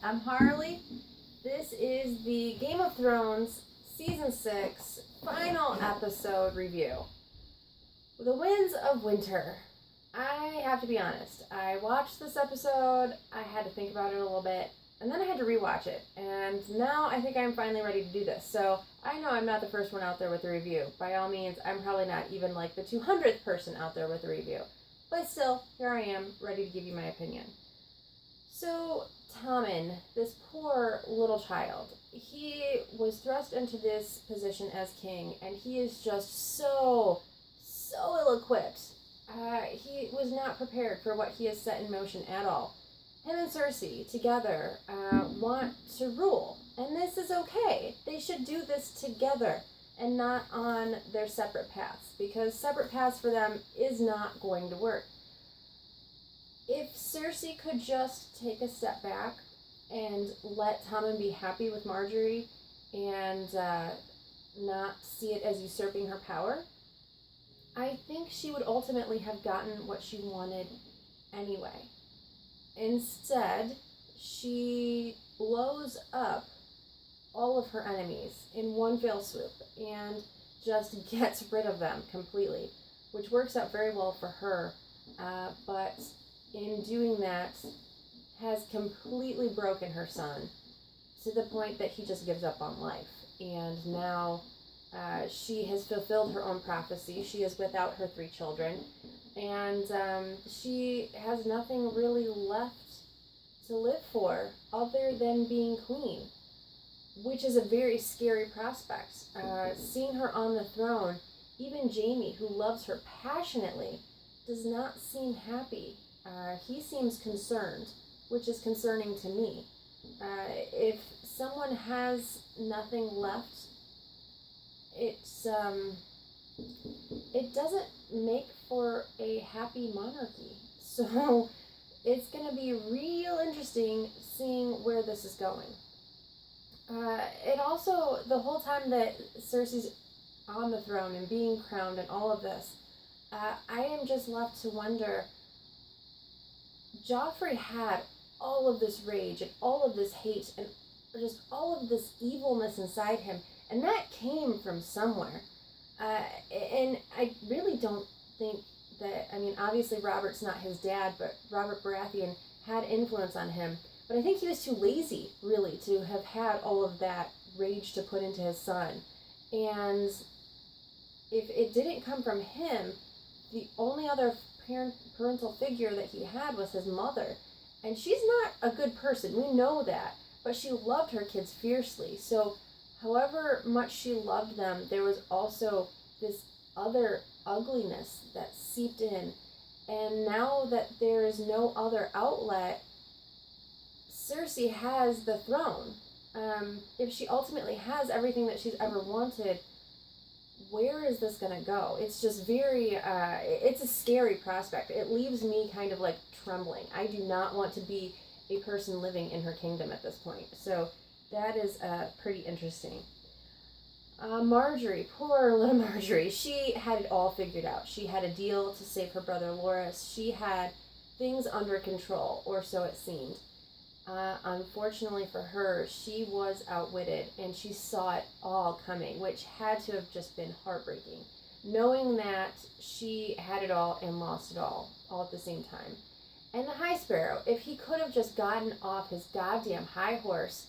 I'm Harley. This is the Game of Thrones Season 6 final episode review. The Winds of Winter. I have to be honest, I watched this episode, I had to think about it a little bit, and then I had to rewatch it. And now I think I'm finally ready to do this. So I know I'm not the first one out there with a review. By all means, I'm probably not even like the 200th person out there with a review. But still, here I am, ready to give you my opinion. So, Tommen, this poor little child, he was thrust into this position as king, and he is just so ill-equipped. He was not prepared for what he has set in motion at all. Him and Cersei, together, want to rule, and this is okay. They should do this together, and not on their separate paths, because separate paths for them is not going to work. If Cersei could just take a step back and let Tommen be happy with Marjorie and not see it as usurping her power, I think she would ultimately have gotten what she wanted anyway. Instead, she blows up all of her enemies in one fell swoop and just gets rid of them completely, which works out very well for her, but in doing that, has completely broken her son to the point that he just gives up on life. And now she has fulfilled her own prophecy. She is without her 3 children. And she has nothing really left to live for other than being queen, which is a very scary prospect. Seeing her on the throne, even Jaime, who loves her passionately, does not seem happy. He seems concerned, which is concerning to me. If someone has nothing left, it doesn't make for a happy monarchy. So it's going to be real interesting seeing where this is going. It also, the whole time that Cersei's on the throne and being crowned and all of this, I am just left to wonder, Joffrey had all of this rage and all of this hate and just all of this evilness inside him, and that came from somewhere. And I really don't think that, I mean, obviously Robert's not his dad, but Robert Baratheon had influence on him. But I think he was too lazy, really, to have had all of that rage to put into his son. And if it didn't come from him, the only other parental figure that he had was his mother. And she's not a good person, we know that, but she loved her kids fiercely. So however much she loved them, there was also this other ugliness that seeped in. And now that there is no other outlet, Cersei has the throne. If she ultimately has everything that she's ever wanted, where is this going to go? It's just very, it's a scary prospect. It leaves me kind of like trembling. I do not want to be a person living in her kingdom at this point. So that is pretty interesting. Marjorie, poor little Marjorie, she had it all figured out. She had a deal to save her brother Loras. She had things under control, or so it seemed. Unfortunately for her, she was outwitted, and she saw it all coming, which had to have just been heartbreaking, knowing that she had it all and lost it all at the same time. And the High Sparrow, if he could have just gotten off his goddamn high horse,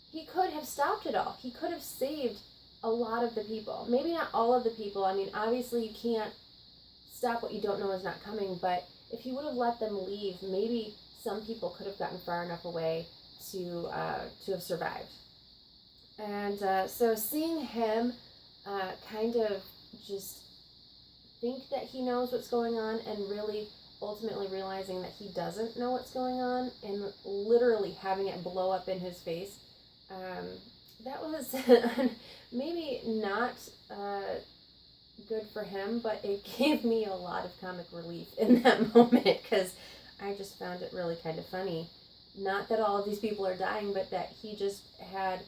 he could have stopped it all. He could have saved a lot of the people. Maybe not all of the people. I mean, obviously you can't stop what you don't know is not coming, but if he would have let them leave, maybe some people could have gotten far enough away to have survived. And so seeing him kind of just think that he knows what's going on and really ultimately realizing that he doesn't know what's going on and literally having it blow up in his face, that was maybe not good for him, but it gave me a lot of comic relief in that moment because I just found it really kind of funny. Not that all of these people are dying, but that he just had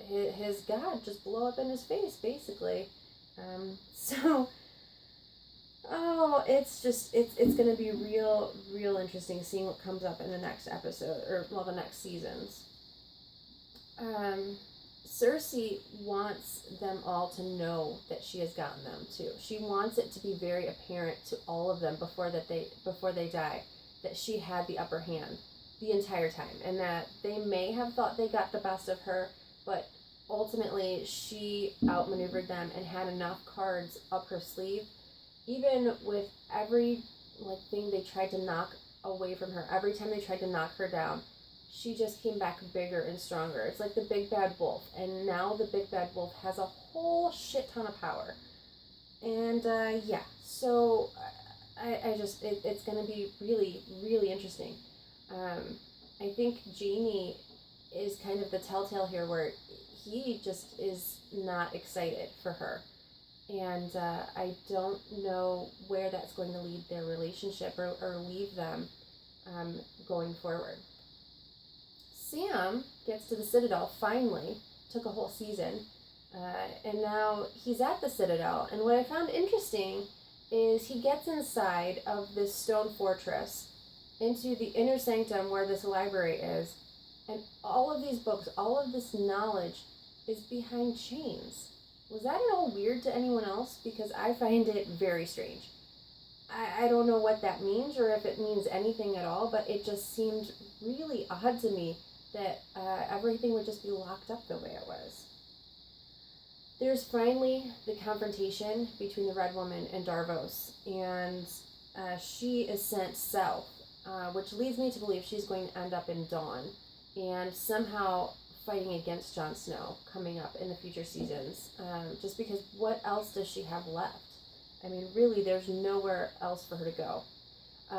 his god just blow up in his face, basically. So Oh, it's gonna be real interesting seeing what comes up in the next episode, or well, the next seasons. Um, Cersei wants them all to know that she has gotten them too. She wants it to be very apparent to all of them before they die that she had the upper hand the entire time, and that they may have thought they got the best of her, but ultimately she outmaneuvered them and had enough cards up her sleeve. Even with every thing they tried to knock away from her, every time they tried to knock her down, she just came back bigger and stronger. It's like the big bad wolf, and now the big bad wolf has a whole shit ton of power. And yeah, so it's gonna be really interesting. I think Jamie is kind of the telltale here, where he just is not excited for her. And I don't know where that's going to lead their relationship, or leave them going forward. Sam gets to the Citadel finally. Took a whole season. And now he's at the Citadel. And what I found interesting is he gets inside of this stone fortress into the inner sanctum where this library is. And all of these books, all of this knowledge is behind chains. Was that at all weird to anyone else? Because I find it very strange. I don't know what that means, or if it means anything at all, but it just seemed really odd to me that everything would just be locked up the way it was. There's finally the confrontation between the Red Woman and Darvos, and she is sent south, which leads me to believe she's going to end up in Dawn, and somehow fighting against Jon Snow coming up in the future seasons, just because what else does she have left? I mean, really, there's nowhere else for her to go.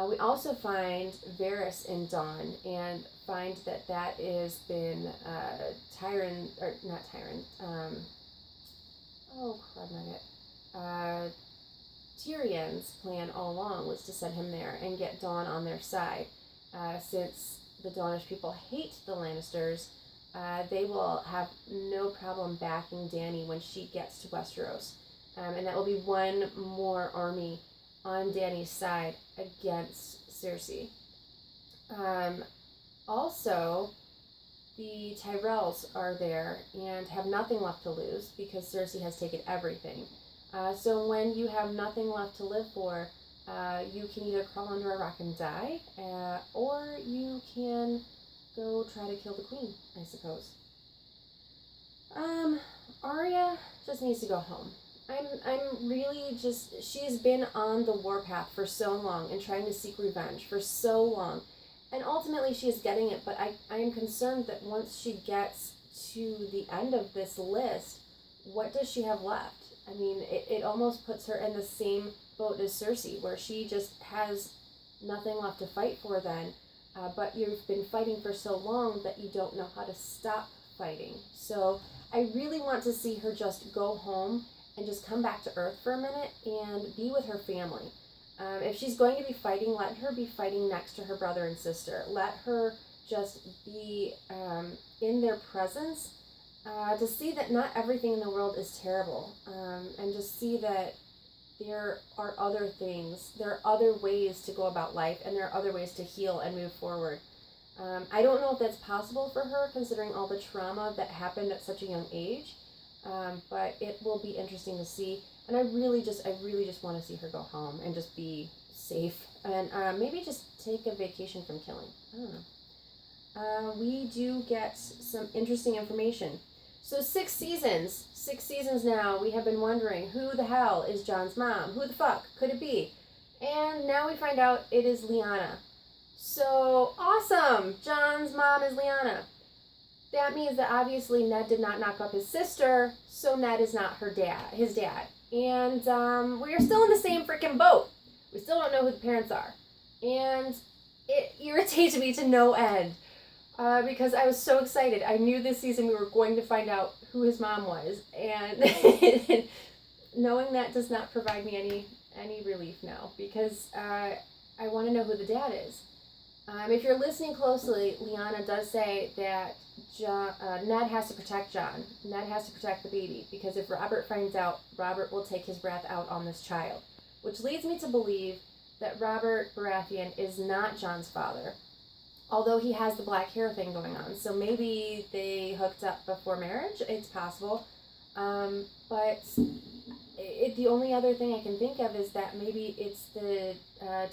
We also find Varys in Dawn, and find that is been Tyrion's plan all along was to send him there and get Dawn on their side. Since the Dawnish people hate the Lannisters, they will have no problem backing Dany when she gets to Westeros. And that will be one more army on Dany's side against Cersei. Also, the Tyrells are there and have nothing left to lose because Cersei has taken everything. So when you have nothing left to live for, you can either crawl under a rock and die, or you can go try to kill the queen, I suppose. Arya just needs to go home. I'm really just, she's been on the warpath for so long and trying to seek revenge for so long. And ultimately she is getting it, but I am concerned that once she gets to the end of this list, what does she have left? I mean, it almost puts her in the same boat as Cersei, where she just has nothing left to fight for then. But you've been fighting for so long that you don't know how to stop fighting. So I really want to see her just go home and just come back to Earth for a minute and be with her family. If she's going to be fighting, let her be fighting next to her brother and sister. Let her just be in their presence, to see that not everything in the world is terrible, and just see that there are other things, there are other ways to go about life, and there are other ways to heal and move forward. I don't know if that's possible for her, considering all the trauma that happened at such a young age, but it will be interesting to see. And I really just want to see her go home and just be safe, and maybe just take a vacation from killing. I don't know. We do get some interesting information. So 6 seasons now, we have been wondering, who the hell is Jon's mom? Who the fuck could it be? And now we find out it is Lyanna. So awesome! Jon's mom is Lyanna. That means that obviously Ned did not knock up his sister, so Ned is not his dad. And we are still in the same freaking boat. We still don't know who the parents are. And it irritates me to no end. Because I was so excited. I knew this season we were going to find out who his mom was. And knowing that does not provide me any relief now. Because I want to know who the dad is. If you're listening closely, Lyanna does say that Ned has to protect Jon. Ned has to protect the baby, because if Robert finds out, Robert will take his wrath out on this child. which leads me to believe that Robert Baratheon is not Jon's father, although he has the black hair thing going on. So maybe they hooked up before marriage. It's possible. But the only other thing I can think of is that maybe it's the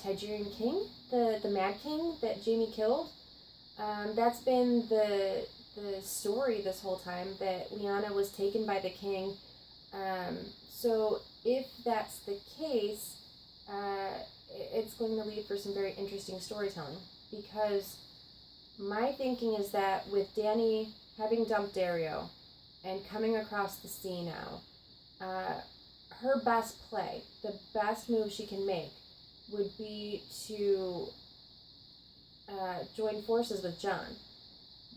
Targaryen king, the Mad King that Jaime killed. That's been the story this whole time, that Lyanna was taken by the king. So if that's the case, it's going to lead for some very interesting storytelling, because my thinking is that with Dany having dumped Dario and coming across the sea now, her best play, the best move she can make, would be to join forces with Jon.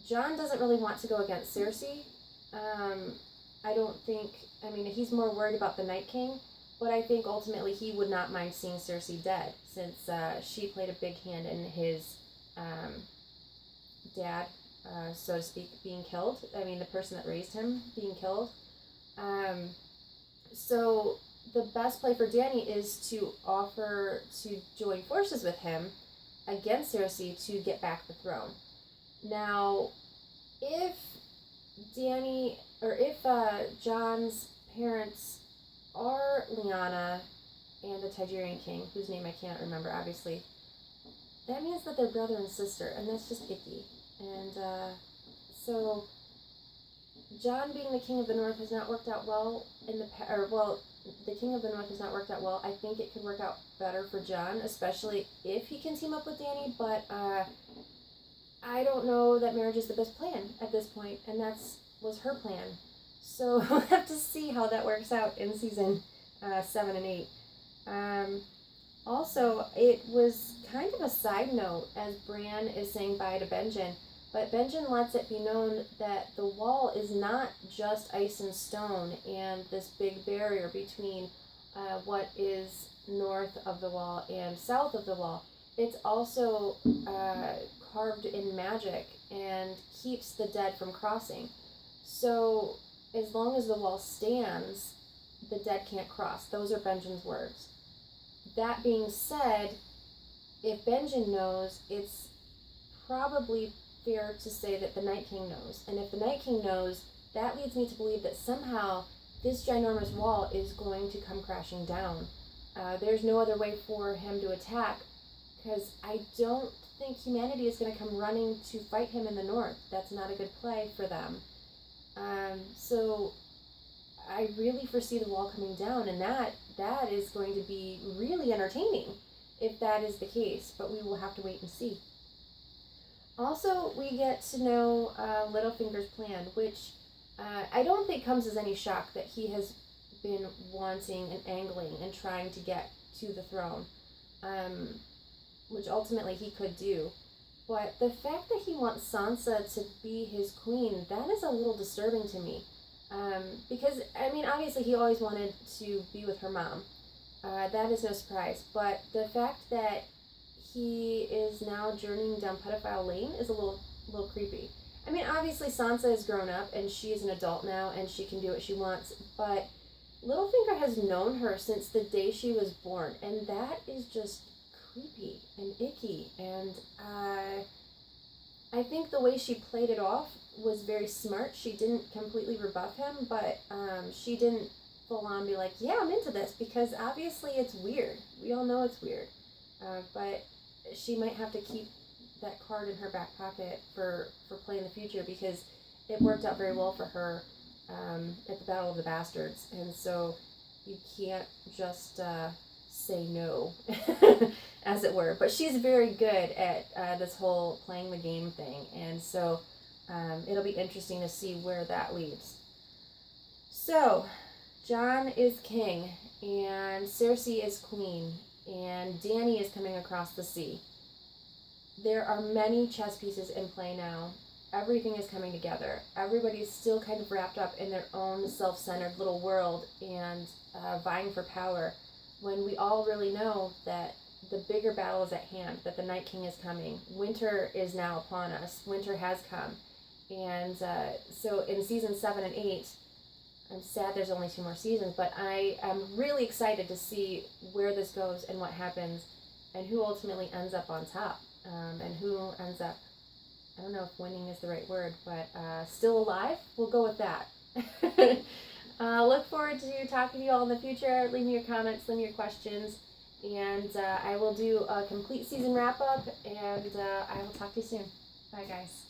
Jon doesn't really want to go against Cersei. I don't think, he's more worried about the Night King, but I think ultimately he would not mind seeing Cersei dead, since she played a big hand in his dad, so to speak, being killed. The person that raised him being killed. So the best play for Dany is to offer to join forces with him against Cersei to get back the throne. Now, if Jon's parents are Lyanna and the Targaryen king, whose name I can't remember, obviously, that means that they're brother and sister, and that's just icky. And so Jon being the king of the North has not worked out well the king of the North has not worked out well. I think it could work out better for Jon, especially if he can team up with Dany, but I don't know that marriage is the best plan at this point, and was her plan. So we'll have to see how that works out in season 7 and 8. Also, it was kind of a side note as Bran is saying bye to Benjen, but Benjen lets it be known that the wall is not just ice and stone and this big barrier between what is north of the wall and south of the wall. It's also carved in magic and keeps the dead from crossing. So as long as the wall stands, the dead can't cross. Those are Benjen's words. That being said, if Benjen knows, it's probably fair to say that the Night King knows. And if the Night King knows, that leads me to believe that somehow this ginormous wall is going to come crashing down. There's no other way for him to attack, because I don't think humanity is going to come running to fight him in the north. That's not a good play for them. So I really foresee the wall coming down, and that is going to be really entertaining if that is the case, but we will have to wait and see. Also, we get to know Littlefinger's plan, which I don't think comes as any shock that he has been wanting and angling and trying to get to the throne, which ultimately he could do. But the fact that he wants Sansa to be his queen, that is a little disturbing to me. Because, obviously he always wanted to be with her mom. That is no surprise. But the fact that he is now journeying down pedophile lane is a little creepy. Obviously Sansa is grown up and she is an adult now and she can do what she wants, but Littlefinger has known her since the day she was born, and that is just creepy and icky, and I think the way she played it off was very smart. She didn't completely rebuff him, but she didn't full on be like, yeah, I'm into this, because obviously it's weird. We all know it's weird. But she might have to keep that card in her back pocket for play in the future, because it worked out very well for her at the Battle of the Bastards, and so you can't just say no, as it were. But she's very good at this whole playing the game thing, and so it'll be interesting to see where that leads. So, Jon is king, and Cersei is queen, and Dany is coming across the sea. There are many chess pieces in play now. Everything is coming together. Everybody's still kind of wrapped up in their own self-centered little world and vying for power, when we all really know that the bigger battle is at hand, that the Night King is coming. Winter is now upon us. Winter has come. And so in season 7 and 8, I'm sad there's only 2 more seasons, but I am really excited to see where this goes and what happens and who ultimately ends up on top, and who ends up, I don't know if winning is the right word, but still alive. We'll go with that. Look forward to talking to you all in the future. Leave me your comments, leave me your questions, and I will do a complete season wrap-up, and I will talk to you soon. Bye, guys.